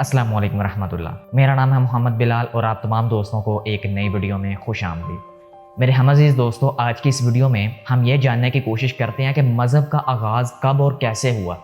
अस्सलाम वालेकुम रहमतुल्लाह। मेरा नाम है मोहम्मद बिलाल और आप तमाम दोस्तों को एक नई वीडियो में खुश आमदीद। मेरे हमअज़ीज़ दोस्तों, आज की इस वीडियो में हम ये जानने की कोशिश करते हैं कि मज़हब का आगाज़ कब और कैसे हुआ।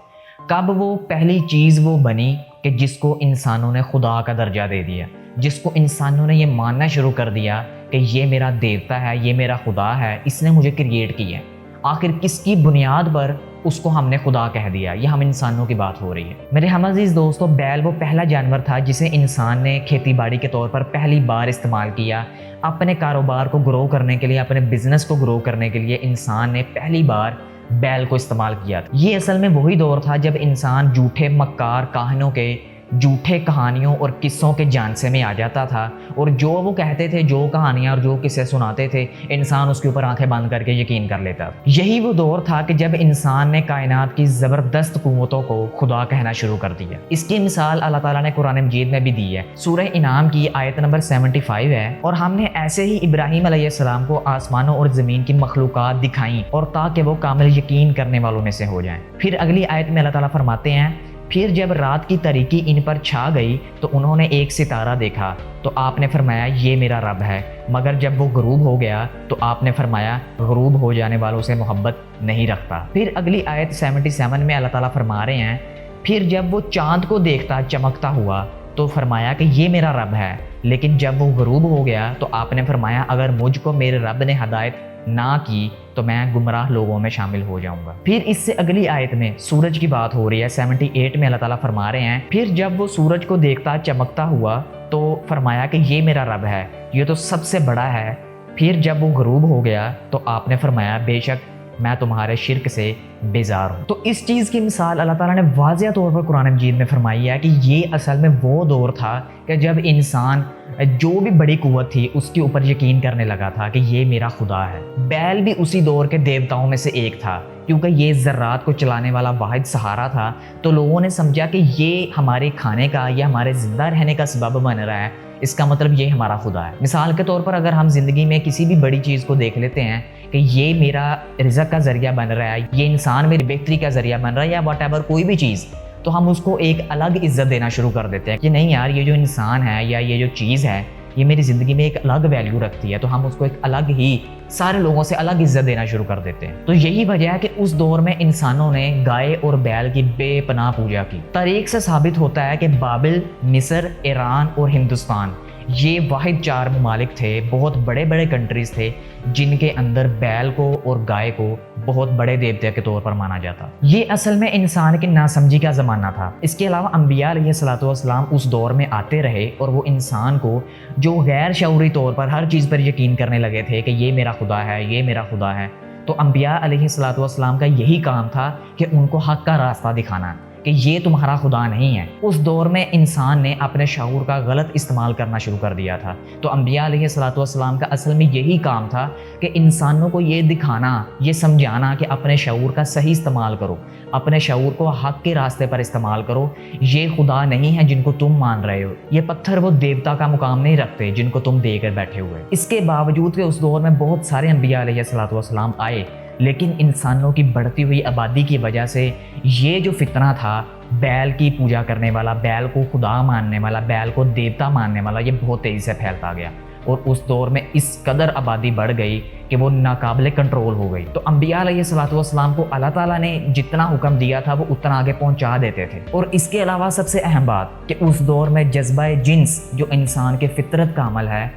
कब वो पहली चीज़ वो बनी कि जिसको इंसानों ने खुदा का दर्जा दे दिया, जिसको इंसानों ने ये मानना शुरू कर दिया कि ये मेरा देवता है, ये मेरा खुदा है, इसने मुझे क्रिएट किया है। आखिर किसकी बुनियाद पर उसको हमने खुदा कह दिया? ये हम इंसानों की बात हो रही है। मेरे हमअज़ीज़ दोस्तों, बैल वो पहला जानवर था जिसे इंसान ने खेती बाड़ी के तौर पर पहली बार इस्तेमाल किया। अपने कारोबार को ग्रो करने के लिए, अपने बिजनेस को ग्रो करने के लिए इंसान ने पहली बार बैल को इस्तेमाल किया। ये असल में वही दौर था जब इंसान झूठे मक्कार काहिनों के, झूठे कहानियों और किस्सों के झांसे में आ जाता था और जो वो कहते थे, जो कहानियाँ और जो किस्से सुनाते थे, इंसान उसके ऊपर आंखें बंद करके यकीन कर लेता। यही वो दौर था कि जब इंसान ने कायनात की ज़बरदस्त कुव्वतों को खुदा कहना शुरू कर दिया। इसकी मिसाल अल्लाह ताला ने कुरान मजीद में भी दी है। सूरह इनाम की आयत नंबर 75 है, और हमने ऐसे ही इब्राहीम अलैहिस्सलाम को आसमानों और ज़मीन की मखलूक़ात दिखाई और ताकि वो कामिल यकीन करने वालों में से हो जाएं। फिर अगली आयत में अल्लाह ताला फरमाते हैं, फिर जब रात की तारीकी इन पर छा गई तो उन्होंने एक सितारा देखा, तो आपने फरमाया ये मेरा रब है। मगर जब वो गरूब हो गया तो आपने फरमाया गरूब हो जाने वालों से मोहब्बत नहीं रखता। फिर अगली आयत 77 में अल्लाह ताला फरमा रहे हैं, फिर जब वो चाँद को देखता चमकता हुआ तो फरमाया कि ये मेरा रब है। लेकिन जब वो गरूब हो गया तो आपने फरमाया अगर मुझको मेरे रब ने हदायत ना की तो मैं गुमराह लोगों में शामिल हो जाऊंगा। फिर इससे अगली आयत में सूरज की बात हो रही है। 78 में अल्लाह ताला फरमा रहे हैं, फिर जब वो सूरज को देखता चमकता हुआ तो फरमाया कि ये मेरा रब है, ये तो सबसे बड़ा है। फिर जब वो गरूब हो गया तो आपने फरमाया बेशक मैं तुम्हारे शिरक से बेजार हूँ। तो इस चीज़ की मिसाल अल्लाह ताला ने वाज़िह तौर पर कुरान मजीद में फरमाई है कि ये असल में वो दौर था कि जब इंसान जो भी बड़ी कुव्वत थी उसके ऊपर यकीन करने लगा था कि ये मेरा खुदा है। बैल भी उसी दौर के देवताओं में से एक था, क्योंकि ये ज़र्रात को चलाने वाला वाहिद सहारा था। तो लोगों ने समझा कि ये हमारे खाने का या हमारे ज़िंदा रहने का सबब बन रहा है, इसका मतलब ये हमारा खुदा है। मिसाल के तौर पर अगर हम ज़िंदगी में किसी भी बड़ी चीज़ को देख लेते हैं कि ये मेरा रिज़्क़ का ज़रिया बन रहा है, ये इंसान मेरी बेहतरी का ज़रिया बन रहा है, या वट एवर कोई भी चीज़, तो हम उसको एक अलग इज़्ज़त देना शुरू कर देते हैं कि नहीं यार, ये जो इंसान है या ये जो चीज़ है ये मेरी ज़िंदगी में एक अलग वैल्यू रखती है, तो हम उसको एक अलग ही, सारे लोगों से अलग इज़्ज़त देना शुरू कर देते हैं। तो यही वजह है कि उस दौर में इंसानों ने गाय और बैल की बेपनाह पूजा की। तारीख से साबित होता है कि बाबिल, मिस्र, ईरान और हिंदुस्तान ये वाहिद 4 ममालिक थे, बहुत बड़े बड़े कंट्रीज़ थे जिनके अंदर बैल को और गाय को बहुत बड़े देवता के तौर पर माना जाता। ये असल में इंसान की नासमझी का ज़माना था। इसके अलावा अंबिया अलैहिस्सलातु वस्सलाम उस दौर में आते रहे और वो इंसान को जो गैर शऊरी तौर पर हर चीज़ पर यकीन करने लगे थे कि ये मेरा खुदा है, ये मेरा खुदा है, तो अंबिया अलैहिस्सलातु वस्सलाम का यही काम था कि उनको हक़ का रास्ता दिखाना कि ये तुम्हारा खुदा नहीं है। उस दौर में इंसान ने अपने शऊर का गलत इस्तेमाल करना शुरू कर दिया था। तो अंबिया अलैहिस्सलातु वस्सलाम का असल में यही काम था कि इंसानों को ये दिखाना, ये समझाना कि अपने शऊर का सही इस्तेमाल करो, अपने शऊर को हक़ के रास्ते पर इस्तेमाल करो। ये खुदा नहीं है जिनको तुम मान रहे हो, ये पत्थर वो देवता का मुकाम नहीं रखते जिनको तुम देकर बैठे हुए। इसके बावजूद कि उस दौर में बहुत सारे अंबिया अलैहिस्सलातु वस्सलाम आए, लेकिन इंसानों की बढ़ती हुई आबादी की वजह से ये जो फितना था बैल की पूजा करने वाला, बैल को खुदा मानने वाला, बैल को देवता मानने वाला, ये बहुत तेज़ी से फैलता गया और उस दौर में इस कदर आबादी बढ़ गई कि वो नाकाबिले कंट्रोल हो गई। तो अंबिया अलैहिस्सलातु वस्सलाम को अल्लाह ताला ने जितना हुक्म दिया था वो उतना आगे पहुंचा देते थे। और इसके अलावा सबसे अहम बात कि उस दौर में जज्बा जिन्स जो इंसान के फितरत का अमल है,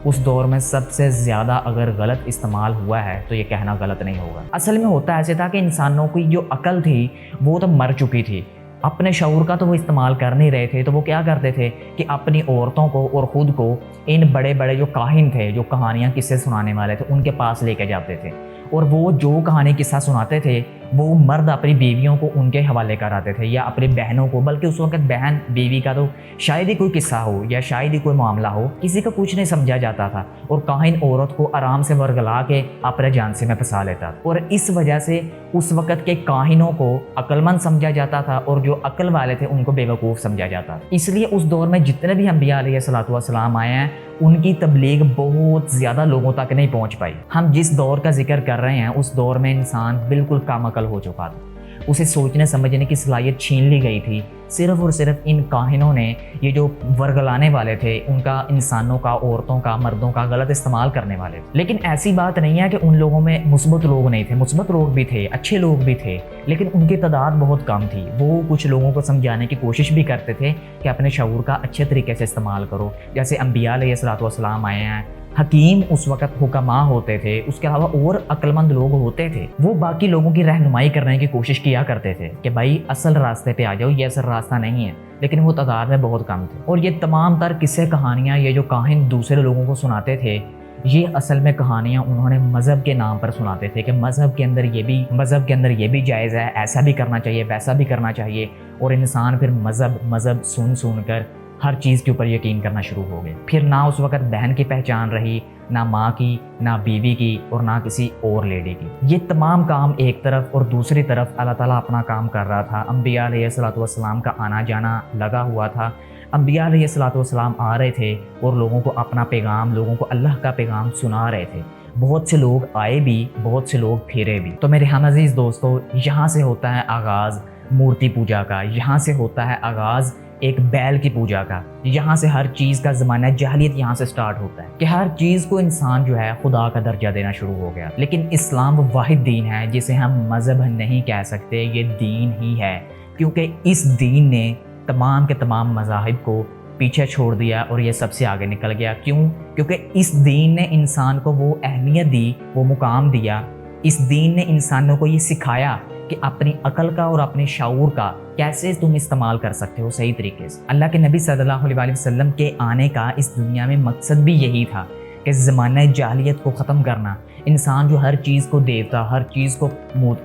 उस दौर में सबसे ज़्यादा अगर गलत इस्तेमाल हुआ है तो ये कहना गलत नहीं होगा। असल में होता ऐसे था कि इंसानों की जो अकल थी वो तो मर चुकी थी, अपने शऊर का तो वो इस्तेमाल कर नहीं रहे थे। तो वो क्या करते थे कि अपनी औरतों को और ख़ुद को इन बड़े बड़े जो काहिन थे, जो कहानियाँ किस्से सुनाने वाले थे, उनके पास लेके जाते थे और वो जो कहानी किस्सा सुनाते थे वो मर्द अपनी बीवियों को उनके हवाले कराते थे या अपनी बहनों को, बल्कि उस वक्त बहन बीवी का तो शायद ही कोई किस्सा हो या शायद ही कोई मामला हो, किसी का कुछ नहीं समझा जाता था और काहिन औरत को आराम से वर्गला के अपने झांसे में फंसा लेता था। और इस वजह से उस वक्त के काहिनों को अक्लमंद समझा जाता था और जो अक्ल वाले थे उनको बेवकूफ़ समझा जाता था। इसलिए उस दौर में जितने भी अंबिया अलैहिस्सलातु वस्सलाम आए हैं उनकी तबलीग बहुत ज़्यादा लोगों तक नहीं पहुंच पाई। हम जिस दौर का जिक्र कर रहे हैं उस दौर में इंसान बिल्कुल कम अकल हो चुका था। उसे सोचने समझने की सलाहियत छीन ली गई थी। सिर्फ और सिर्फ इन काहिनों ने, ये जो वर्गलाने वाले थे, उनका इंसानों का, औरतों का, मर्दों का गलत इस्तेमाल करने वाले थे। लेकिन ऐसी बात नहीं है कि उन लोगों में मुस्बत लोग नहीं थे, मुस्बत लोग भी थे, अच्छे लोग भी थे, लेकिन उनकी तादाद बहुत कम थी। वो कुछ लोगों को समझाने की कोशिश भी करते थे कि अपने शऊर का अच्छे तरीके से इस्तेमाल करो। जैसे अंबिया अलैहिस्सलाम आए हैं, हकीम उस वक़्त हुक्मा होते थे, उसके अलावा और अक्लमंद लोग होते थे। वो बाकी लोगों की रहनुमाई करने की कोशिश किया करते थे कि भाई असल रास्ते पे आ जाओ, ये असल रास्ता नहीं है, लेकिन वो तादाद में बहुत कम थे। और ये तमाम तर किस्से कहानियाँ, ये जो काहिन दूसरे लोगों को सुनाते थे, ये असल में कहानियाँ उन्होंने मज़हब के नाम पर सुनाते थे कि मज़हब के अंदर ये भी जायज़ है, ऐसा भी करना चाहिए, वैसा भी करना चाहिए। और इंसान फिर मज़हब सुन कर हर चीज़ के ऊपर यकीन करना शुरू हो गए। फिर ना उस वक़्त बहन की पहचान रही, ना माँ की, ना बीवी की, और ना किसी और लेडी की। ये तमाम काम एक तरफ, और दूसरी तरफ अल्लाह ताला अपना काम कर रहा था। अंबिया अलैहिस्सलाम का आना जाना लगा हुआ था। अंबिया अलैहिस्सलाम आ रहे थे और लोगों को अपना पैगाम, लोगों को अल्लाह का पैगाम सुना रहे थे। बहुत से लोग आए भी, बहुत से लोग फिरे भी। तो मेरे हम अज़ीज़ दोस्तों, यहाँ से होता है आगाज़ मूर्ति पूजा का, यहाँ से होता है आगाज़ एक बैल की पूजा का। यहाँ से हर चीज़ का ज़माना जाहिलियत यहाँ से स्टार्ट होता है कि हर चीज़ को इंसान जो है खुदा का दर्जा देना शुरू हो गया। लेकिन इस्लाम वाहिद दीन है जिसे हम मज़हब नहीं कह सकते, ये दीन ही है, क्योंकि इस दीन ने तमाम के तमाम मज़ाहिब को पीछे छोड़ दिया और ये सबसे आगे निकल गया। क्यों? क्योंकि इस दीन ने इंसान को वो अहमियत दी, वो मुकाम दिया। इस दीन ने इंसानों को ये सिखाया कि अपनी अकल का और अपने शऊर का कैसे तुम इस्तेमाल कर सकते हो सही तरीके से। अल्लाह के नबी सल्लल्लाहु अलैहि वसल्लम के आने का इस दुनिया में मकसद भी यही था कि ज़माना जाहिलियत को ख़त्म करना। इंसान जो हर चीज़ को देवता, हर चीज़ को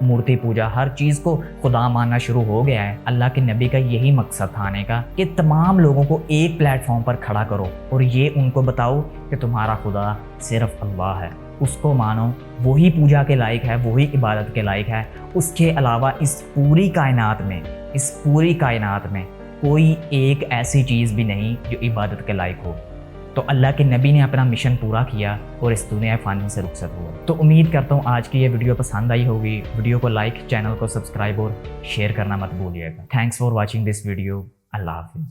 मूर्ति पूजा, हर चीज़ को खुदा मानना शुरू हो गया है। अल्लाह के नबी का यही मकसद था आने का कि तमाम लोगों को एक प्लेटफॉर्म पर खड़ा करो और ये उनको बताओ कि तुम्हारा खुदा सिर्फ अल्लाह है, उसको मानो, वही पूजा के लायक है, वही इबादत के लायक है। उसके अलावा इस पूरी कायनात में कोई एक ऐसी चीज़ भी नहीं जो इबादत के लायक हो। तो अल्लाह के नबी ने अपना मिशन पूरा किया और इस दुनिया फ़ानी से रुखसत हुआ। तो उम्मीद करता हूँ आज की ये वीडियो पसंद आई होगी। वीडियो को लाइक, चैनल को सब्सक्राइब और शेयर करना मत भूलिएगा। Thanks for watching this video. अल्लाह हाफिज़।